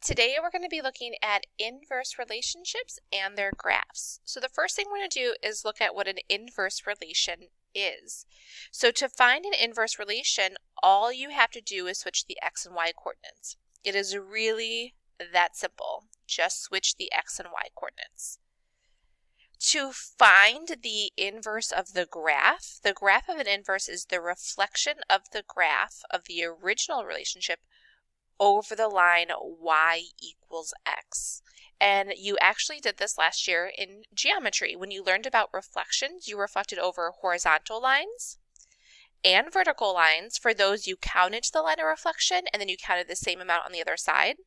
Today we're going to be looking at inverse relationships and their graphs. So the first thing we're going to do is look at what an inverse relation is. So to find an inverse relation, all you have to do is switch the x and y coordinates. It is really that simple. Just switch the x and y coordinates. To find the inverse of the graph of an inverse is the reflection of the graph of the original relationship over the line y equals x. And you actually did this last year in geometry. When you learned about reflections, you reflected over horizontal lines and vertical lines. For those, you counted to the line of reflection and then you counted the same amount on the other side.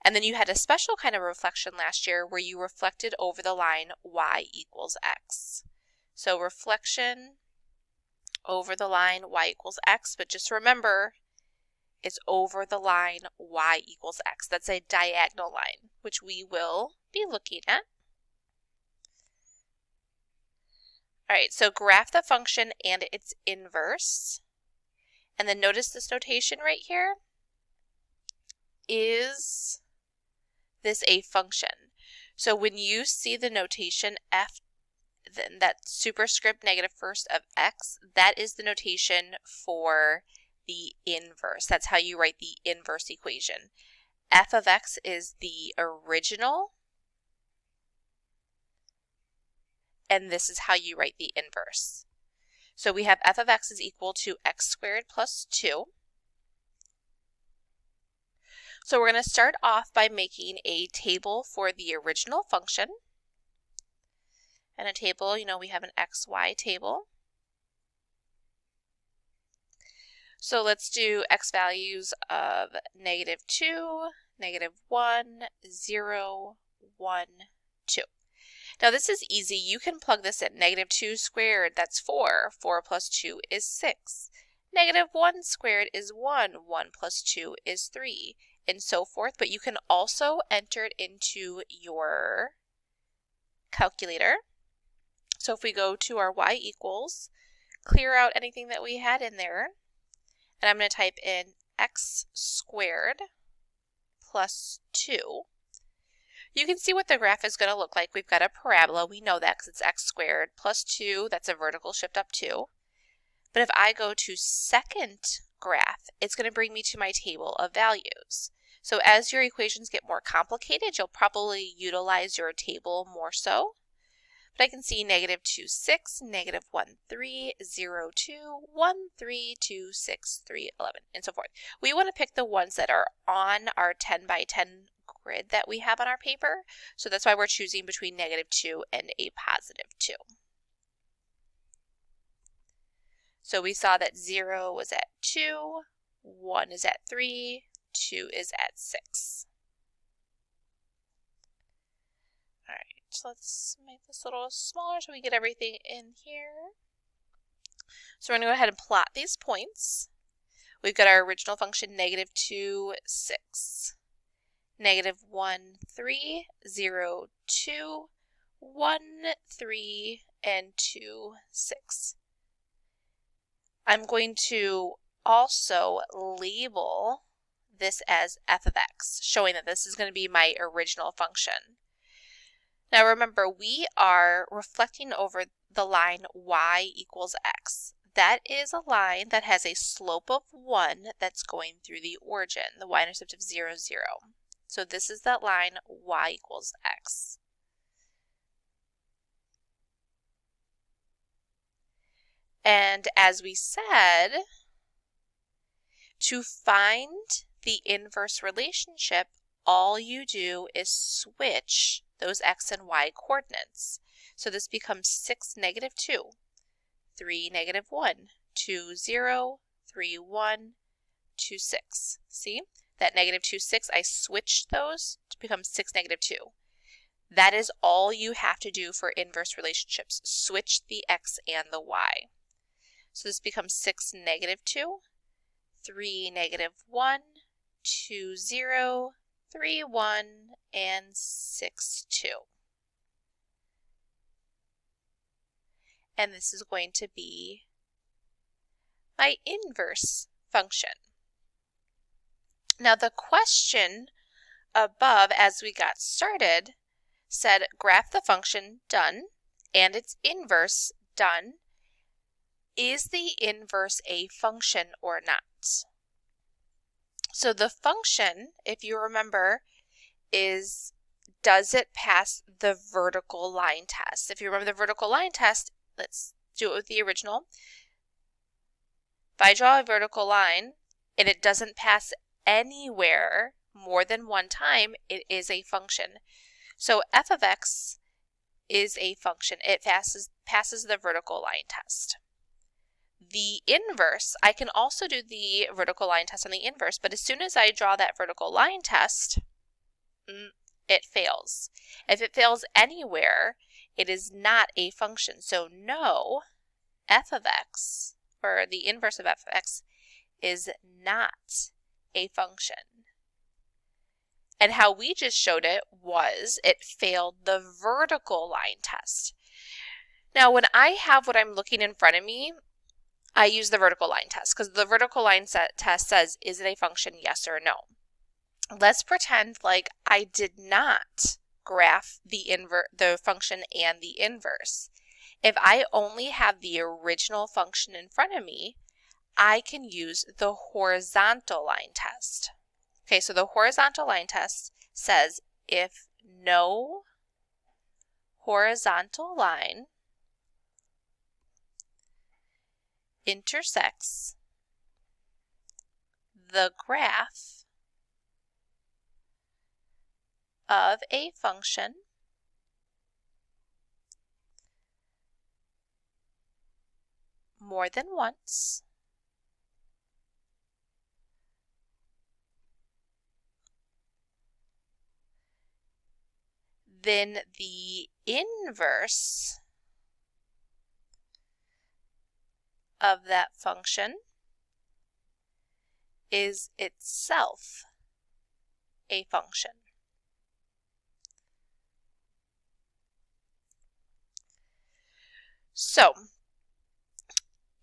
And then you had a special kind of reflection last year where you reflected over the line y equals x. So reflection over the line y equals x, but just remember, it's over the line y equals x. That's a diagonal line, which we will be looking at. All right, so graph the function and its inverse. And then notice this notation right here. Is this a function? So when you see the notation f, then that superscript negative first of x, that is the notation for the inverse. That's how you write the inverse equation. F of x is the original, and this is how you write the inverse. So we have f of x is equal to x squared plus 2. So we're going to start off by making a table for the original function. And a table, we have an xy table. So let's do x values of -2, -1, 0, 1, 2. Now this is easy. You can plug this in. -2 squared, that's 4. 4 plus 2 is 6. -1 squared is 1. 1 plus 2 is 3, and so forth. But you can also enter it into your calculator. So if we go to our y equals, clear out anything that we had in there, and I'm going to type in x squared plus 2. You can see what the graph is going to look like. We've got a parabola. We know that because it's x squared plus 2. That's a vertical shift up 2. But if I go to second graph, it's going to bring me to my table of values. So as your equations get more complicated, you'll probably utilize your table more so. But I can see -2, 6, -1, 3, 0, 2, 1, 3, 2, 6, 3, 11, and so forth. We want to pick the ones that are on our 10 by 10 grid that we have on our paper. So that's why we're choosing between -2 and a +2. So we saw that 0 was at 2, 1 is at 3, 2 is at 6. All right. So let's make this a little smaller so we get everything in here. So we're going to go ahead and plot these points. We've got our original function -2, 6, -1, 3, 0, 2, 1, 3, and 2, 6. I'm going to also label this as f of x, showing that this is going to be my original function. Now remember, we are reflecting over the line y equals x. That is a line that has a slope of 1 that's going through the origin, the y-intercept of 0, 0. So this is that line y equals x. And as we said, to find the inverse relationship, all you do is switch those x and y coordinates. So this becomes 6, -2, 3, -1, 2, 0, 3, 1, 2, 6. See? That -2, 6, I switched those to become 6, -2. That is all you have to do for inverse relationships. Switch the x and the y. So this becomes 6, -2, 3, -1, 2, 0, 3, 1, and 6, 2. And this is going to be my inverse function. Now the question above, as we got started, said graph the function, done, and its inverse, done. Is the inverse a function or not? So the function, if you remember, is does it pass the vertical line test? If you remember the vertical line test, let's do it with the original. If I draw a vertical line and it doesn't pass anywhere more than one time, it is a function. So f of x is a function. It passes the vertical line test. The inverse, I can also do the vertical line test on the inverse, but as soon as I draw that vertical line test, it fails. If it fails anywhere, it is not a function. So no, f of x, or the inverse of f of x, is not a function. And how we just showed it was it failed the vertical line test. Now, when I have what I'm looking in front of me, I use the vertical line test because the vertical line test says, is it a function, yes or no? Let's pretend like I did not graph the function and the inverse. If I only have the original function in front of me, I can use the horizontal line test. Okay, so the horizontal line test says if no horizontal line intersects the graph of a function more than once, then the inverse of that function is itself a function. So,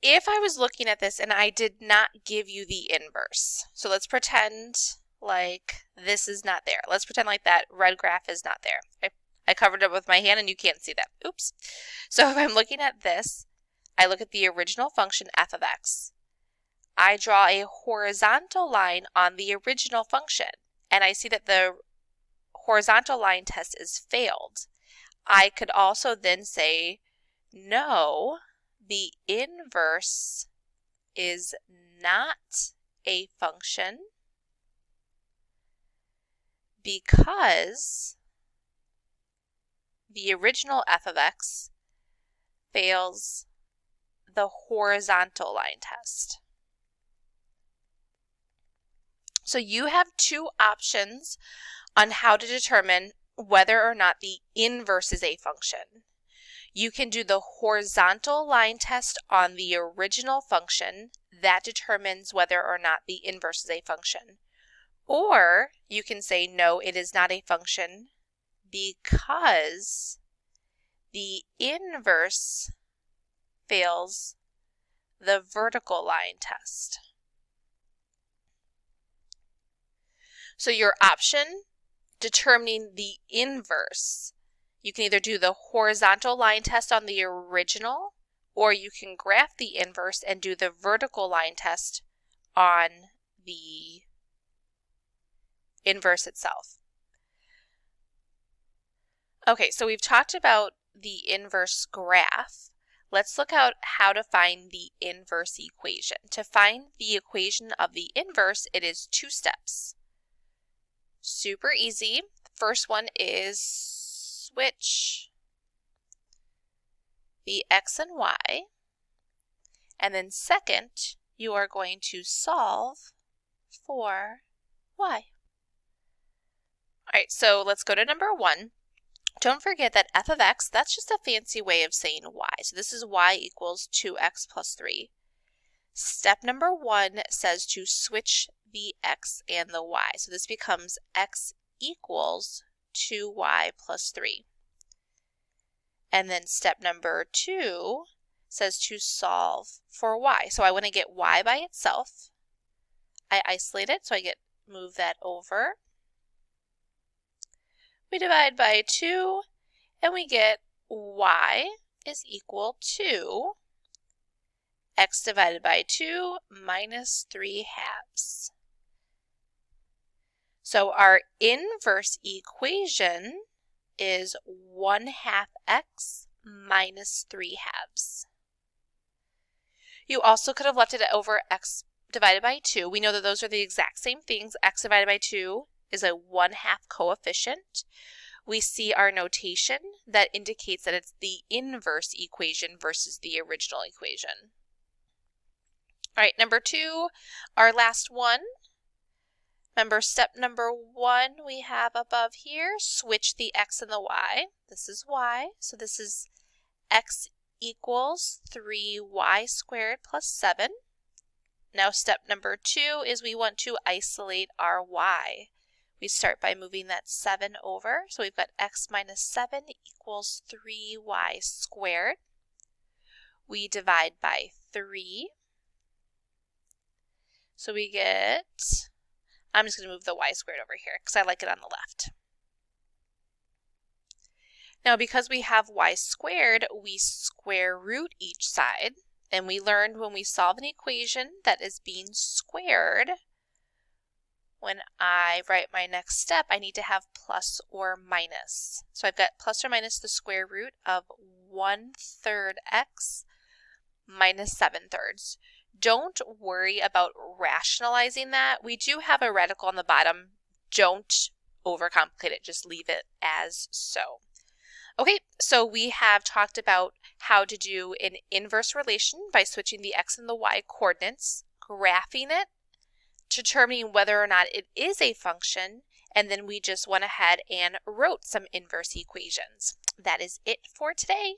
if I was looking at this and I did not give you the inverse, so let's pretend like this is not there. Let's pretend like that red graph is not there. I covered it with my hand and you can't see that. Oops. So if I'm looking at this, I look at the original function f of x. I draw a horizontal line on the original function and I see that the horizontal line test is failed. I could also then say, no, the inverse is not a function because the original f of x fails the horizontal line test. So you have two options on how to determine whether or not the inverse is a function. You can do the horizontal line test on the original function. That determines whether or not the inverse is a function. Or you can say, no, it is not a function because the inverse fails the vertical line test. So your option determining the inverse, you can either do the horizontal line test on the original, or you can graph the inverse and do the vertical line test on the inverse itself. Okay, so we've talked about the inverse graph. Let's look at how to find the inverse equation. To find the equation of the inverse, it is two steps. Super easy. First one is switch the x and y. And then second, you are going to solve for y. All right, so let's go to number 1. Don't forget that f of x, that's just a fancy way of saying y. So this is y equals 2x plus 3. Step number 1 says to switch the x and the y. So this becomes x equals 2y plus 3. And then step number 2 says to solve for y. So I want to get y by itself. I isolate it, so I move that over. We divide by 2, and we get y is equal to x divided by 2 minus 3/2. So our inverse equation is 1/2 x minus 3/2. You also could have left it over x divided by 2. We know that those are the exact same things. X divided by 2 is a 1/2 coefficient. We see our notation that indicates that it's the inverse equation versus the original equation. All right, number 2, our last one. Remember, step number 1 we have above here, switch the x and the y. This is y, so this is x equals 3y squared plus 7. Now step number 2 is we want to isolate our y. We start by moving that 7 over, so we've got x minus 7 equals 3y squared. We divide by 3. So we get, I'm just going to move the y squared over here because I like it on the left. Now because we have y squared, we square root each side. And we learned when we solve an equation that is being squared, when I write my next step, I need to have plus or minus. So I've got plus or minus the square root of 1/3 x minus 7/3. Don't worry about rationalizing that. We do have a radical on the bottom. Don't overcomplicate it. Just leave it as so. Okay, so we have talked about how to do an inverse relation by switching the x and the y coordinates, graphing it, determining whether or not it is a function, and then we just went ahead and wrote some inverse equations. That is it for today.